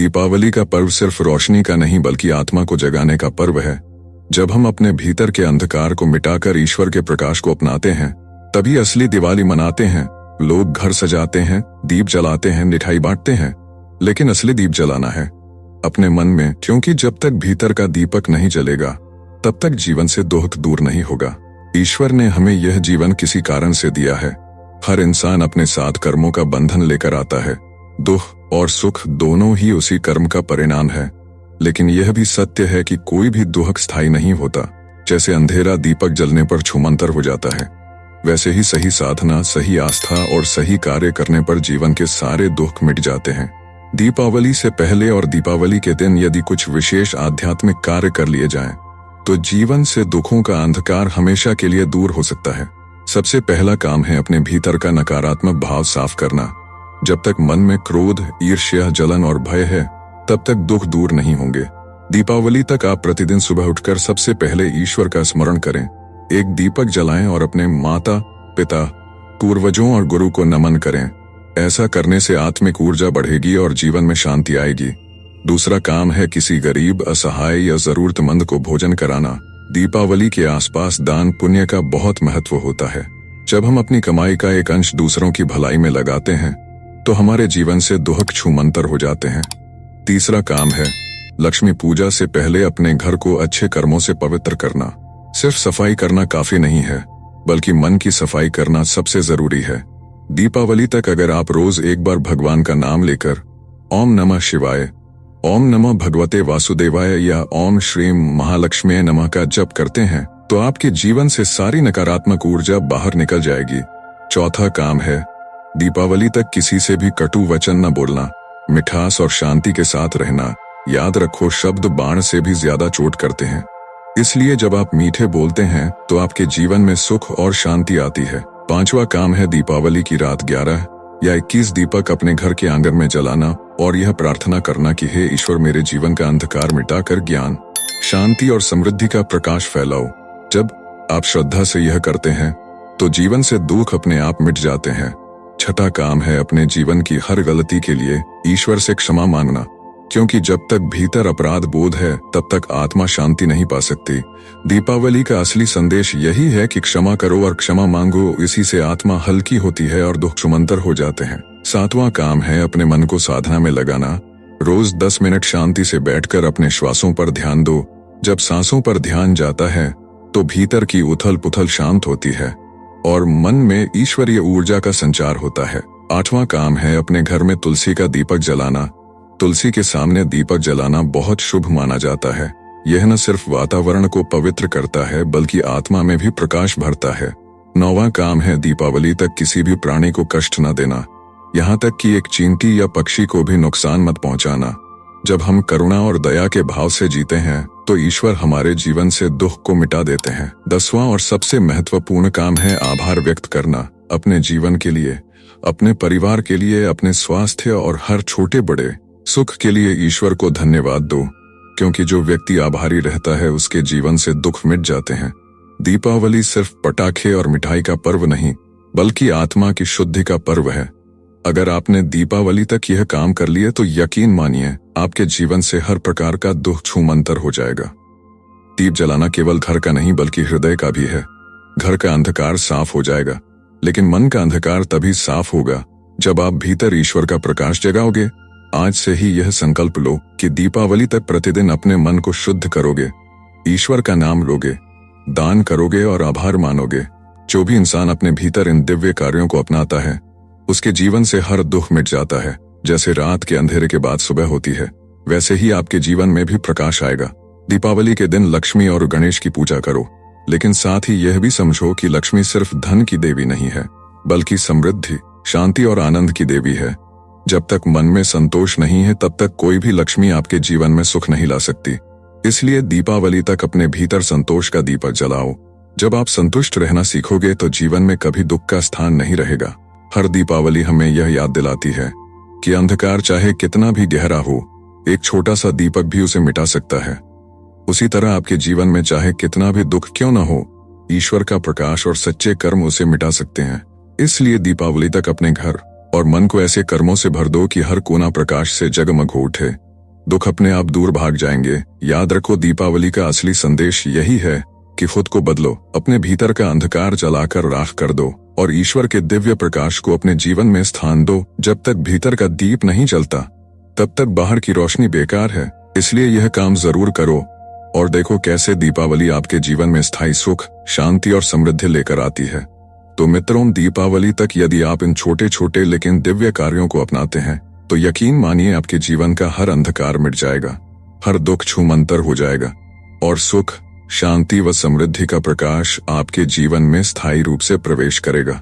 दीपावली का पर्व सिर्फ रोशनी का नहीं बल्कि आत्मा को जगाने का पर्व है। जब हम अपने भीतर के अंधकार को मिटाकर ईश्वर के प्रकाश को अपनाते हैं, तभी असली दिवाली मनाते हैं। लोग घर सजाते हैं, दीप जलाते हैं, मिठाई बांटते हैं, लेकिन असली दीप जलाना है अपने मन में, क्योंकि जब तक भीतर का दीपक नहीं जलेगा तब तक जीवन से दुख दूर नहीं होगा। ईश्वर ने हमें यह जीवन किसी कारण से दिया है। हर इंसान अपने साथ कर्मों का बंधन लेकर आता है। दुख और सुख दोनों ही उसी कर्म का परिणाम है। लेकिन यह भी सत्य है कि कोई भी दुख स्थायी नहीं होता। जैसे अंधेरा दीपक जलने पर छूमंतर हो जाता है, वैसे ही सही साधना, सही आस्था और सही कार्य करने पर जीवन के सारे दुख मिट जाते हैं। दीपावली से पहले और दीपावली के दिन यदि कुछ विशेष आध्यात्मिक कार्य कर लिए जाएं, तो जीवन से दुखों का अंधकार हमेशा के लिए दूर हो सकता है। सबसे पहला काम है अपने भीतर का नकारात्मक भाव साफ करना। जब तक मन में क्रोध, ईर्ष्या, जलन और भय है, तब तक दुख दूर नहीं होंगे। दीपावली तक आप प्रतिदिन सुबह उठकर सबसे पहले ईश्वर का स्मरण करें। एक दीपक जलाएं और अपने माता पिता, पूर्वजों और गुरु को नमन करें। ऐसा करने से आत्मिक ऊर्जा बढ़ेगी और जीवन में शांति आएगी। दूसरा काम है किसी गरीब, असहाय या जरूरतमंद को भोजन कराना। दीपावली के आसपास दान पुण्य का बहुत महत्व होता है। जब हम अपनी कमाई का एक अंश दूसरों की भलाई में लगाते हैं, तो हमारे जीवन से दुख छूमंतर हो जाते हैं। तीसरा काम है लक्ष्मी पूजा से पहले अपने घर को अच्छे कर्मों से पवित्र करना। सिर्फ सफाई करना काफी नहीं है, बल्कि मन की सफाई करना सबसे जरूरी है। दीपावली तक अगर आप रोज एक बार भगवान का नाम लेकर ओम नमः शिवाय, ओम नमः भगवते वासुदेवाय या ओम श्रीम महालक्ष्मी नमः का जप करते हैं, तो आपके जीवन से सारी नकारात्मक ऊर्जा बाहर निकल जाएगी। चौथा काम है दीपावली तक किसी से भी कटु वचन न बोलना, मिठास और शांति के साथ रहना। याद रखो, शब्द बाण से भी ज्यादा चोट करते हैं। इसलिए जब आप मीठे बोलते हैं तो आपके जीवन में सुख और शांति आती है। पांचवा काम है दीपावली की रात 11 या 21 दीपक अपने घर के आंगन में जलाना और यह प्रार्थना करना कि हे ईश्वर, मेरे जीवन का अंधकार मिटाकर ज्ञान, शांति और समृद्धि का प्रकाश फैलाओ। जब आप श्रद्धा से यह करते हैं तो जीवन से दुख अपने आप मिट जाते हैं। छठा काम है अपने जीवन की हर गलती के लिए ईश्वर से क्षमा मांगना, क्योंकि जब तक भीतर अपराध बोध है तब तक आत्मा शांति नहीं पा सकती। दीपावली का असली संदेश यही है कि क्षमा करो और क्षमा मांगो, इसी से आत्मा हल्की होती है और दुख छुमंतर हो जाते हैं। सातवां काम है अपने मन को साधना में लगाना। रोज 10 मिनट शांति से बैठकर अपने श्वासों पर ध्यान दो। जब सांसों पर ध्यान जाता है तो भीतर की उथल पुथल शांत होती है और मन में ईश्वरीय ऊर्जा का संचार होता है। आठवां काम है अपने घर में तुलसी का दीपक जलाना। तुलसी के सामने दीपक जलाना बहुत शुभ माना जाता है। यह न सिर्फ वातावरण को पवित्र करता है बल्कि आत्मा में भी प्रकाश भरता है। 9वां काम है दीपावली तक किसी भी प्राणी को कष्ट न देना, यहाँ तक कि एक चींटी या पक्षी को भी नुकसान मत पहुंचाना। जब हम करुणा और दया के भाव से जीते हैं तो ईश्वर हमारे जीवन से दुख को मिटा देते हैं। 10वां और सबसे महत्वपूर्ण काम है आभार व्यक्त करना। अपने जीवन के लिए, अपने परिवार के लिए, अपने स्वास्थ्य और हर छोटे बड़े सुख के लिए ईश्वर को धन्यवाद दो, क्योंकि जो व्यक्ति आभारी रहता है उसके जीवन से दुख मिट जाते हैं। दीपावली सिर्फ पटाखे और मिठाई का पर्व नहीं, बल्कि आत्मा की शुद्धि का पर्व है। अगर आपने दीपावली तक यह काम कर लिए तो यकीन मानिए आपके जीवन से हर प्रकार का दुख छूमंतर हो जाएगा। दीप जलाना केवल घर का नहीं बल्कि हृदय का भी है। घर का अंधकार साफ हो जाएगा, लेकिन मन का अंधकार तभी साफ होगा जब आप भीतर ईश्वर का प्रकाश जगाओगे। आज से ही यह संकल्प लो कि दीपावली तक प्रतिदिन अपने मन को शुद्ध करोगे, ईश्वर का नाम लोगे, दान करोगे और आभार मानोगे। जो भी इंसान अपने भीतर इन दिव्य कार्यों को अपनाता है, उसके जीवन से हर दुख मिट जाता है। जैसे रात के अंधेरे के बाद सुबह होती है, वैसे ही आपके जीवन में भी प्रकाश आएगा। दीपावली के दिन लक्ष्मी और गणेश की पूजा करो, लेकिन साथ ही यह भी समझो कि लक्ष्मी सिर्फ धन की देवी नहीं है, बल्कि समृद्धि, शांति और आनंद की देवी है। जब तक मन में संतोष नहीं है तब तक कोई भी लक्ष्मी आपके जीवन में सुख नहीं ला सकती। इसलिए दीपावली तक अपने भीतर संतोष का दीपक जलाओ। जब आप संतुष्ट रहना सीखोगे तो जीवन में कभी दुख का स्थान नहीं रहेगा। हर दीपावली हमें यह याद दिलाती है कि अंधकार चाहे कितना भी गहरा हो, एक छोटा सा दीपक भी उसे मिटा सकता है। उसी तरह आपके जीवन में चाहे कितना भी दुख क्यों न हो, ईश्वर का प्रकाश और सच्चे कर्म उसे मिटा सकते हैं। इसलिए दीपावली तक अपने घर और मन को ऐसे कर्मों से भर दो कि हर कोना प्रकाश से जगमग हो उठे। दुख अपने आप दूर भाग जाएंगे। याद रखो, दीपावली का असली संदेश यही है कि खुद को बदलो, अपने भीतर का अंधकार जलाकर राख कर दो और ईश्वर के दिव्य प्रकाश को अपने जीवन में स्थान दो। जब तक भीतर का दीप नहीं जलता तब तक बाहर की रोशनी बेकार है। इसलिए यह काम जरूर करो और देखो कैसे दीपावली आपके जीवन में स्थायी सुख, शांति और समृद्धि लेकर आती है। तो मित्रों, दीपावली तक यदि आप इन छोटे छोटे लेकिन दिव्य कार्यों को अपनाते हैं तो यकीन मानिए आपके जीवन का हर अंधकार मिट जाएगा, हर दुख छूमंतर हो जाएगा और सुख, शांति व समृद्धि का प्रकाश आपके जीवन में स्थायी रूप से प्रवेश करेगा।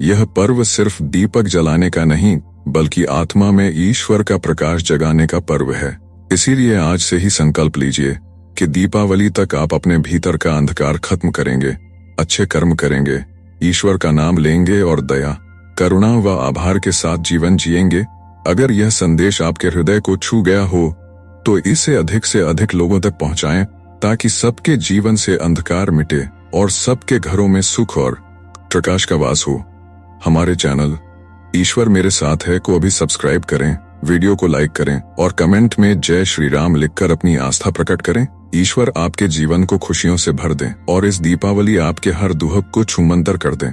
यह पर्व सिर्फ दीपक जलाने का नहीं बल्कि आत्मा में ईश्वर का प्रकाश जगाने का पर्व है। इसीलिए आज से ही संकल्प लीजिए कि दीपावली तक आप अपने भीतर का अंधकार खत्म करेंगे, अच्छे कर्म करेंगे, ईश्वर का नाम लेंगे और दया, करुणा व आभार के साथ जीवन जिएंगे। अगर यह संदेश आपके हृदय को छू गया हो तो इसे अधिक से अधिक लोगों तक पहुंचाएं ताकि सबके जीवन से अंधकार मिटे और सबके घरों में सुख और प्रकाश का वास हो। हमारे चैनल ईश्वर मेरे साथ है को अभी सब्सक्राइब करें, वीडियो को लाइक करें और कमेंट में जय श्री राम लिखकर अपनी आस्था प्रकट करें। ईश्वर आपके जीवन को खुशियों से भर दें और इस दीपावली आपके हर दुख को छूमंतर कर दें।